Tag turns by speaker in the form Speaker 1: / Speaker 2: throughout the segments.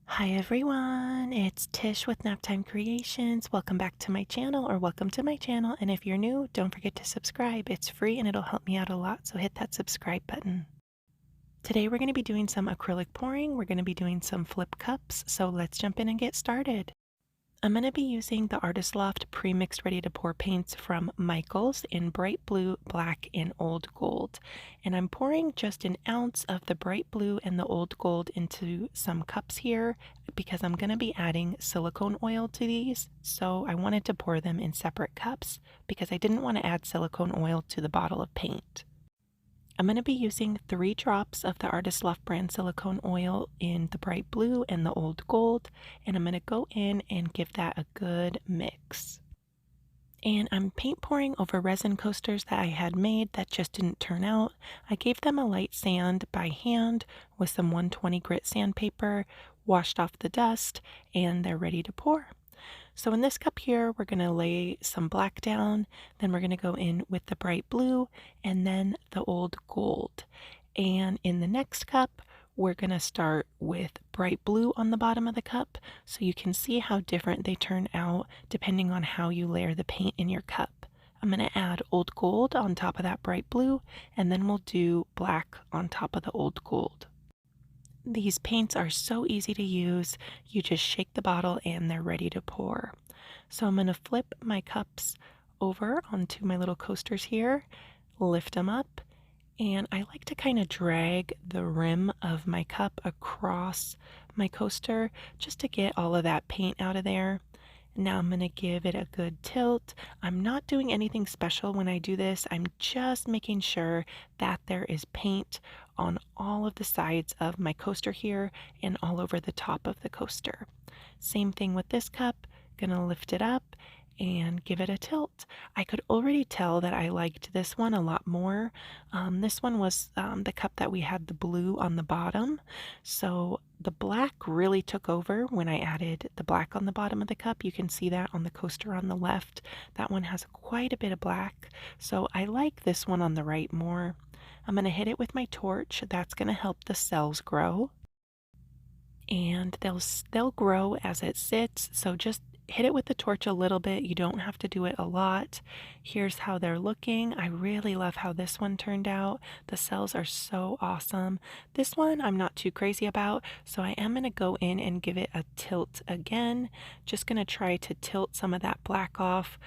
Speaker 1: Hi everyone, it's Tish with Naptime Creations. Welcome back to my channel, or welcome to my channel. And if you're new, don't forget to subscribe. It's free and it'll help me out a lot, so hit that subscribe button. Today we're going to be doing some acrylic pouring. We're going to be doing some flip cups, so let's jump in and get started. I'm going to be using the Artist Loft pre-mixed ready to pour paints from Michaels in bright blue, black, and old gold. And I'm pouring just an ounce of the bright blue and the old gold into some cups here because I'm going to be adding silicone oil to these. So I wanted to pour them in separate cups because I didn't want to add silicone oil to the bottle of paint. I'm going to be using 3 drops of the Artist Loft brand silicone oil in the bright blue and the old gold, and I'm going to go in and give that a good mix. And I'm paint pouring over resin coasters that I had made that just didn't turn out. I gave them a light sand by hand with some 120 grit sandpaper, washed off the dust, and they're ready to pour. So in this cup here, we're going to lay some black down, then we're going to go in with the bright blue and then the old gold. And in the next cup, we're going to start with bright blue on the bottom of the cup, so you can see how different they turn out depending on how you layer the paint in your cup. I'm going to add old gold on top of that bright blue, and then we'll do black on top of the old gold. These paints are so easy to use. You just shake the bottle and they're ready to pour. So I'm going to flip my cups over onto my little coasters here, lift them up, and I like to kind of drag the rim of my cup across my coaster just to get all of that paint out of there. Now I'm going to give it a good tilt. I'm not doing anything special when I do this. I'm just making sure that there is paint on all of the sides of my coaster here and all over the top of the coaster. Same thing with this cup. Gonna lift it up and give it a tilt. I could already tell that I liked this one a lot more. This one was the cup that we had the blue on the bottom, so the black really took over when I added the black on the bottom of the cup. You can see that on the coaster on the left. That one has quite a bit of black, so I like this one on the right more. I'm going to hit it with my torch. That's going to help the cells grow, and they'll grow as it sits, so just hit it with the torch a little bit. You don't have to do it a lot. Here's how they're looking. I really love how this one turned out. The cells are so awesome. This one I'm not too crazy about, so I am going to go in and give it a tilt again. Just going to try to tilt some of that black off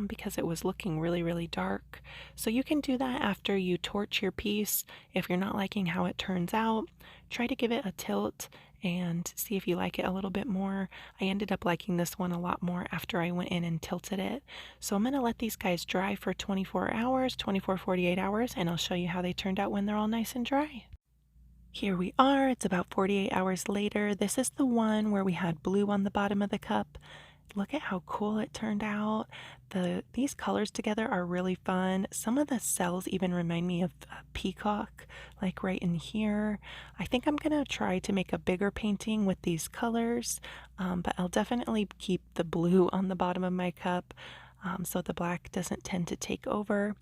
Speaker 1: because it was looking really dark. So you can do that after you torch your piece. If you're not liking how it turns out, try to give it a tilt and see if you like it a little bit more. I ended up liking this one a lot more after I went in and tilted it. So I'm going to let these guys dry for 24 hours, 48 hours, and I'll show you how they turned out when they're all nice and dry. Here we are, it's about 48 hours later. This is the one where we had blue on the bottom of the cup. Look at how cool it turned out. These colors together are really fun. Some of the cells even remind me of a peacock, like right in here. I think I'm gonna try to make a bigger painting with these colors, but I'll definitely keep the blue on the bottom of my cup so the black doesn't tend to take over.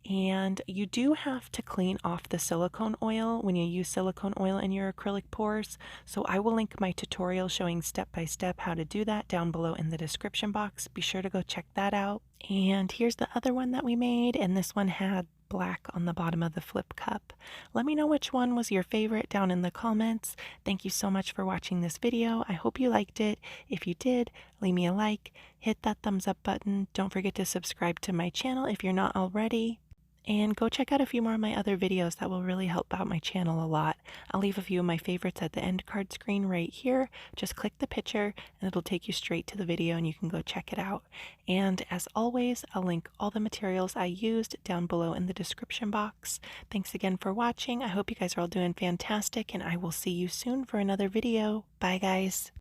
Speaker 1: And you do have to clean off the silicone oil when you use silicone oil in your acrylic pours. So I will link my tutorial showing step by step how to do that down below in the description box. Be sure to go check that out. And here's the other one that we made, and this one had black on the bottom of the flip cup. Let me know which one was your favorite down in the comments. Thank you so much for watching this video. I hope you liked it. If you did, leave me a like, hit that thumbs up button. Don't forget to subscribe to my channel if you're not already. And go check out a few more of my other videos that will really help out my channel a lot. I'll leave a few of my favorites at the end card screen right here. Just click the picture and it'll take you straight to the video and you can go check it out. And as always, I'll link all the materials I used down below in the description box. Thanks again for watching. I hope you guys are all doing fantastic, and I will see you soon for another video. Bye guys.